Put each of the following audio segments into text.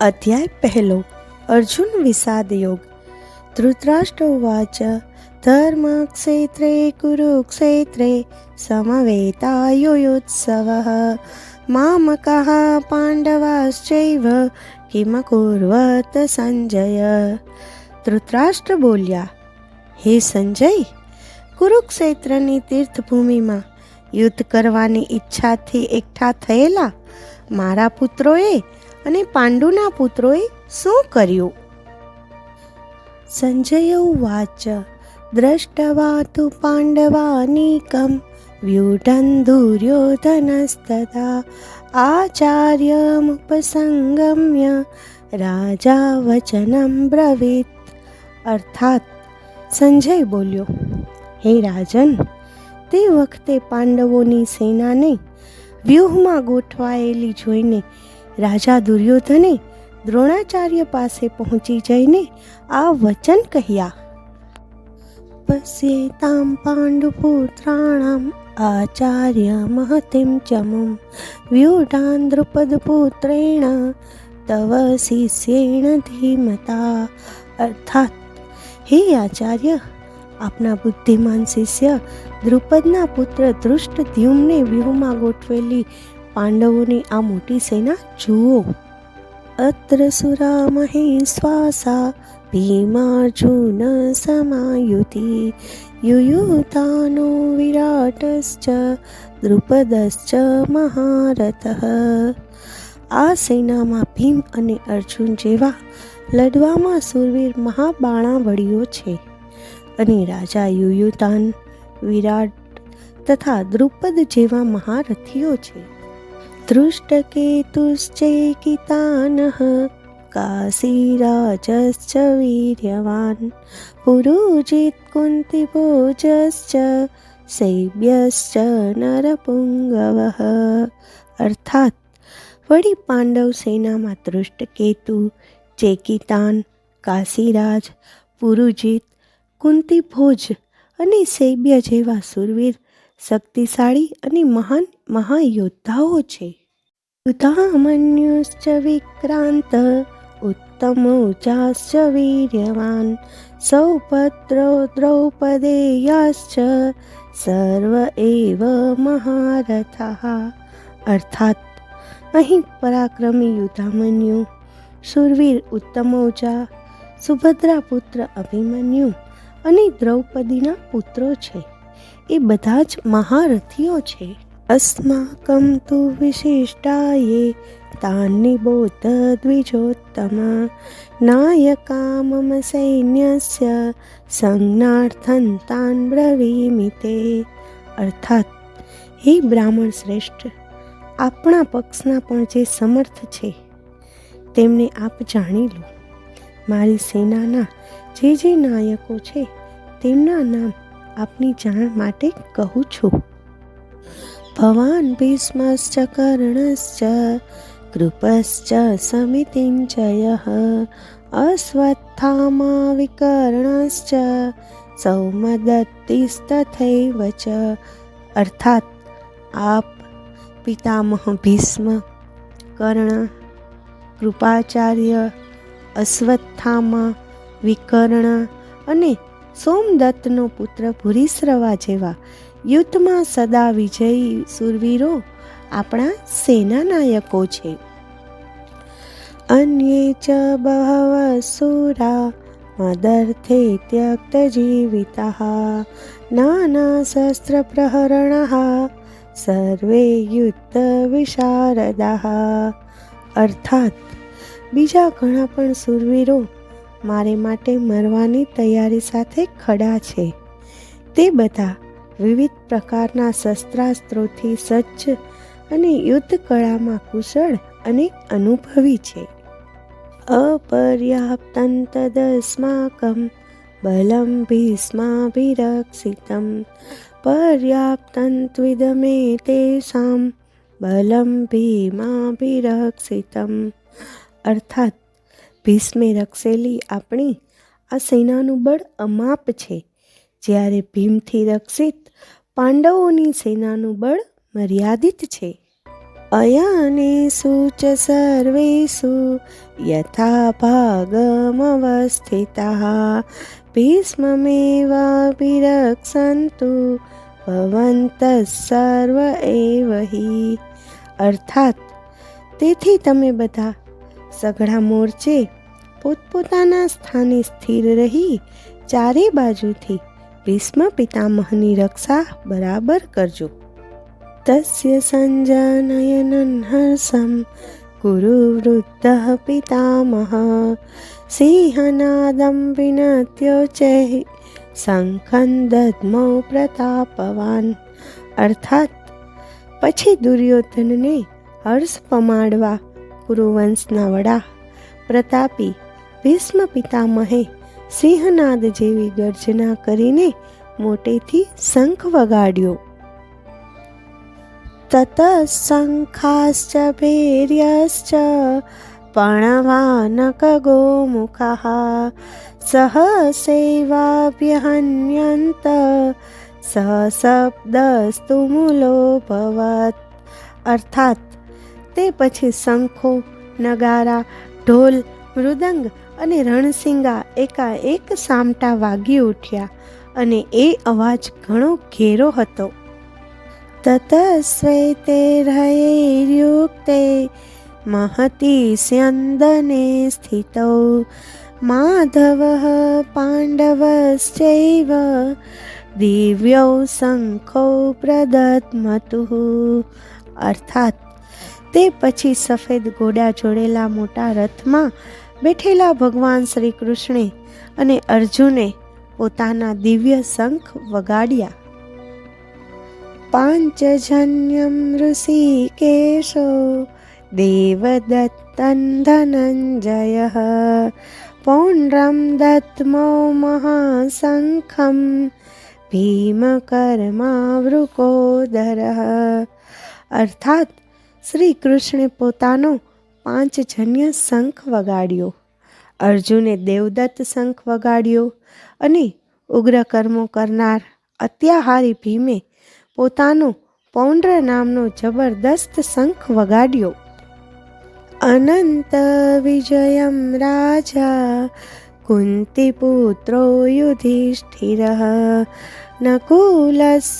अध्याय पहलो अर्जुन विषाद योग। धृतराष्ट्र उवाच धर्मक्षेत्रे कुरुक्षेत्रे समवेतायुयुत्सवः मामकाः पांडवाश्चैव किमकुर्वत संजय। ધૃતરાષ્ટ્ર બોલ્યા, હે સંજય, કુરુક્ષેત્રની તીર્થભૂમિમાં યુદ્ધ કરવાની ઈચ્છાથી એકઠા થયેલા મારા પુત્રોએ અને પાંડુના પુત્રોએ શું કર્યું? સંજય ઉવાચ દ્રષ્ટવા તુ પાંડવાનીકમ વ્યુઢં દુર્યોધનસ્તથા આચાર્યમુપસંગમ્ય રાજા વચનમ બ્રવીત। અર્થાત સંજય બોલ્યો, હે રાજન, તે વખતે પાંડવોની સેનાને વ્યૂહમાં ગોઠવાયેલી જોઈને રાજા દુર્યોધને દ્રોણાચાર્ય પાસે પહોંચી જઈને આ વચન કહ્યા, પશ્યેતામ પાંડુપુત્રાણામ આચાર્ય મહતિમ ચમું વ્યુઢાન દ્રુપદપુત્રેણ તવ શિષ્યેણ ધીમતા। અર્થાત, હે આચાર્ય, આપના બુદ્ધિમાન શિષ્ય દ્રુપદના પુત્ર ધૃષ્ટદ્યુમ્ને વ્યૂહમાં ગોઠવેલી પાંડવોની આ મોટી સેના જુઓ। અત્ર સુરા મહેશ્વાસા ભીમાર્જુન સમાયુતિ યુયુતાનો વિરાટશ્ચ દ્રુપદશ્ચ મહારથઃ। આ સેનામાં ભીમ અને અર્જુન જેવા લડવામાં સુરવીર મહાબાણાવળીઓ છે અને રાજા યુયુતાન, વિરાટ તથા દ્રુપદ જેવા મહારથીઓ છે। ધૃષ્ટકેતુશ્ચૈકિતાનઃ કાશીરાજશ્ચ વીર્યવાન પુરુજીત કુંતીભોજશ્ચ શૈબ્યશ્ચ નરપુંગવઃ। અર્થાત, વળી પાંડવ સેનામાં ધૃષ્ટકેતુ, ચેકિતાન, કાશીરાજ, પુરુજીત, કુંતીભોજ અને શૈબ્ય જેવા સુરવીર, શક્તિશાળી અને મહાન મહાયોદ્ધાઓ છે। યુધામન્યુશ્ચ વિક્રાંત ઉત્તમૌજાશ્ચ વીર્યવાન સૌભદ્રો દ્રૌપદેયાશ્ચ સર્વ એવ મહારથાઃ। અર્થાત, અહીં પરાક્રમી યુધામન્યુ, શૂરવીર ઉત્તમૌજા, સુભદ્રા પુત્ર અભિમન્યુ અને દ્રૌપદીના પુત્રો છે, એ બધા જ મહારથીઓ છે। અસ્માકં તુ વિશિષ્ટાયે તાન નિબોધ દ્વિજોત્તમ નાયકા મમ સૈન્યસ્ય સંજ્ઞાર્થં તાન બ્રવીમિ તે। અર્થાત, હે બ્રાહ્મણ શ્રેષ્ઠ, આપણા પક્ષના પણ જે સમર્થ છે તેમને આપ જાણી લો। મારી સેનાના જે નાયકો છે તેમના નામ આપની જાણ માટે કહું છું। ભવાન ભીષ્મશ્ચ કર્ણશ્ચ કૃપશ્ચ સમિતિંજયઃ અશ્વત્થામા વિકર્ણશ્ચ સૌમદત્તિસ્તથૈવ ચ। અર્થાત, આપ, પિતામહ ભીષ્મ, કર્ણ, કૃપાચાર્ય, અશ્વત્થામા, વિકર્ણ અને સોમદત્તનો પુત્ર ભૂરિશ્રવા જેવા યુદ્ધમાં સદા વિજયી સુરવીરો આપણા સેનાનાયકો છે। અન્યે ચ બહવ સુરા મદર્થે ત્યક્ત જીવિતાઃ નાના શસ્ત્ર પ્રહરણઃ સર્વે યુદ્ધ વિશારદાઃ। અર્થાત, બીજા ઘણા પણ સુરવીરો મારે માટે મરવાની તૈયારી સાથે ખડા છે, તે બધા વિવિધ પ્રકારના શસ્ત્રાસ્ત્રોથી સજ્જ અને યુદ્ધ કળામાં કુશળ અને અનુભવી છે। અપર્યાપ્તં તદસ્માકં બલં ભીષ્માભિરક્ષિતં પર્યાપ્તં ત્વિદમે તેષાં બલં ભીમાભિરક્ષિતં। અર્થાત, ભીષ્મે રક્ષેલી આપણી આ સેનાનું બળ અમાપ છે, જ્યારે ભીમથી રક્ષિત પાંડવોની સેનાનું બળ મર્યાદિત છે। અયનેષુ ચ સર્વેષુ યથા ભાગમવસ્થિતાઃ ભીષ્મમેવાભિરક્ષन्तु ભવन्तઃ સર્વ એવ હિ. અર્થાત તેથી તમે બધા સઘળા મોરચે પોતપોતાના સ્થાને સ્થિર રહી ચારે બાજુથી ભીષ્મ પિતામહની રક્ષા બરાબર કરજો. તસ્ય સંજનયનં હર્ષં કુરુ વૃદ્ધઃ પિતામહઃ સિંહનાદં વિનત્યોચૈઃ શંખં દદ્મૌ પ્રતાપવાન. અર્થાત પછી દુર્યોધનને હર્ષ પમાડવા કુરુવંશના વડા પ્રતાપી ભીષ્મ પિતામહે સિંહનાદ જેવી ગર્જના કરીને મોટેથી શંખ વગાડ્યો. તતઃ શંખાશ્ચ ભૈર્યશ્ચ પણવાનક ગોમુખઃ સહસૈવાભ્યહન્યન્ત સશબ્દસ્તુ મૂલોऽભવत्. અર્થાત તે પછી શંખો, નગારા, ઢોલ, મૃદંગ અને રણસિંગા એકાએક સામટા વાગી ઉઠ્યા અને એ અવાજ ઘણો ઘેરો હતો. તત શ્વેતૈર્હયૈર્યુક્તે મહતી સ્યંદને સ્થિતૌ માધવઃ પાંડવશ્ચૈવ દિવ્યૌ શંખો પ્રદધમતુઃ. અર્થાત તે પછી સફેદ ઘોડા જોડેલા મોટા રથમાં બેઠેલા ભગવાન શ્રી કૃષ્ણે અને અર્જુને પોતાના દિવ્ય શંખ વગાડ્યા. પાંચજન્યમ ઋષિકેશો દેવદત્તં ધનંજયઃ પૌંડ્રં દદ્મૌ મહાશંખં ભીમકર્માવૃકોદરઃ. અર્થાત શ્રી કૃષ્ણે પોતાનો પાંચજન્ય શંખ વગાડ્યો, અર્જુને દેવદત્ત શંખ વગાડ્યો અને ઉગ્ર કર્મો કરનાર અત્યાહારી ભીમે પોતાનો પૌંડ્ર નામનો જબરદસ્ત શંખ વગાડ્યો. અનંત વિજયમ રાજા કુંતીપુત્રો યુધિષ્ઠિરઃ નકુલસહદેવશ્ચ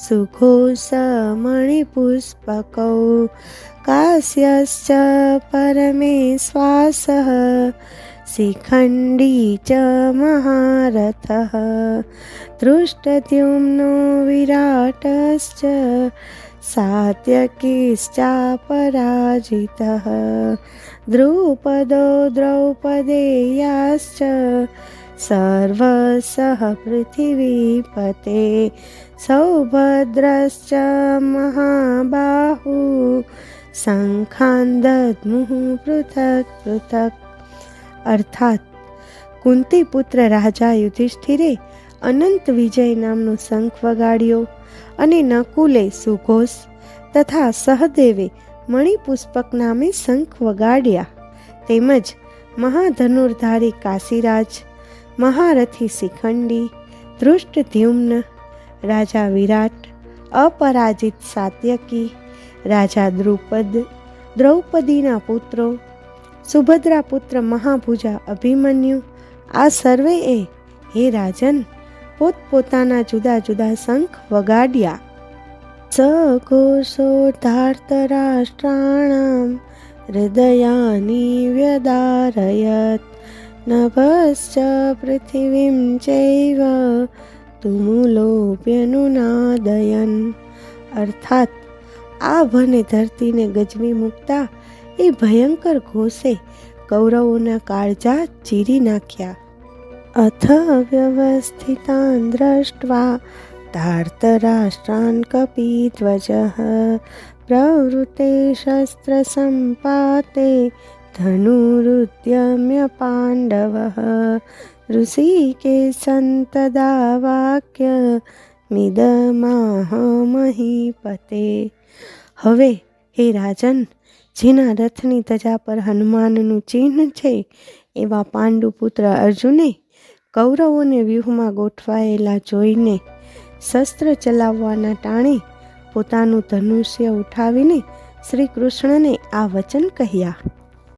સુઘોષમણિપુષ્પકૌ કાશ્યશ્ચ પરમેશ્વાસઃ શિખંડી ચ મહારથઃ ધૃષ્ટદ્યુમ્નો વિરાટશ્ચ સાત્યકીશ્ચાપરાજિતઃ દ્રુપદો દ્રૌપદેયાશ્ચ સર્વસઃ પૃથિવીપતે સૌભદ્રશ્ચ મહાબાહુ શંખાન દદ્મુઃ પૃથક પૃથક. અર્થાત કુંતી પુત્ર રાજા યુધિષ્ઠિરે અનંત વિજય નામનો શંખ વગાડ્યો અને નકુલે સુઘોષ તથા સહદેવે મણિપુષ્પક નામે શંખ વગાડ્યા. તેમજ મહાધનુર્ધારી કાશીરાજ, મહારથી શિખંડી, ધૃષ્ટદ્યુમ્ન, રાજા વિરાટ, અપરાજિત સાત્યકી, રાજા દ્રુપદ, દ્રૌપદીના પુત્રો, સુભદ્રા પુત્ર મહાભુજા અભિમન્યુ, આ સર્વેએ હે રાજન પોતપોતાના જુદા જુદા શંખ વગાડ્યા. સઘોષોર્ધાર્તરાષ્ટ્રાણામ હૃદયાની વ્યદારયત નભશ્ચ પૃથિવીમ ચૈવ તુમુલોપ્યનુનાદયન. અર્થાત આ ભને ધરતીને ગજવી મૂકતા એ ભયંકર ઘોષે કૌરવોના કાળજા ચીરી નાખ્યા. અથ વ્યવસ્થિતાન દ્રષ્ટવા ધાર્તરાષ્ટ્રાન કપિધ્વજઃ પ્રવૃત્તે શસ્ત્ર સંપાતે ધનુરુદ્યમ્ય પાંડવઃ ઋષિકેશંતદા વાક્ય મિદમાહ મહીપતે. હવે હે રાજન, જેના રથની ધજા પર હનુમાનનું ચિહ્ન છે એવા પાંડુપુત્ર અર્જુને કૌરવોને વ્યૂહમાં ગોઠવાયેલા જોઈને શસ્ત્ર ચલાવવાના ટાણે પોતાનું ધનુષ્ય ઉઠાવીને શ્રી કૃષ્ણને આ વચન કહ્યા.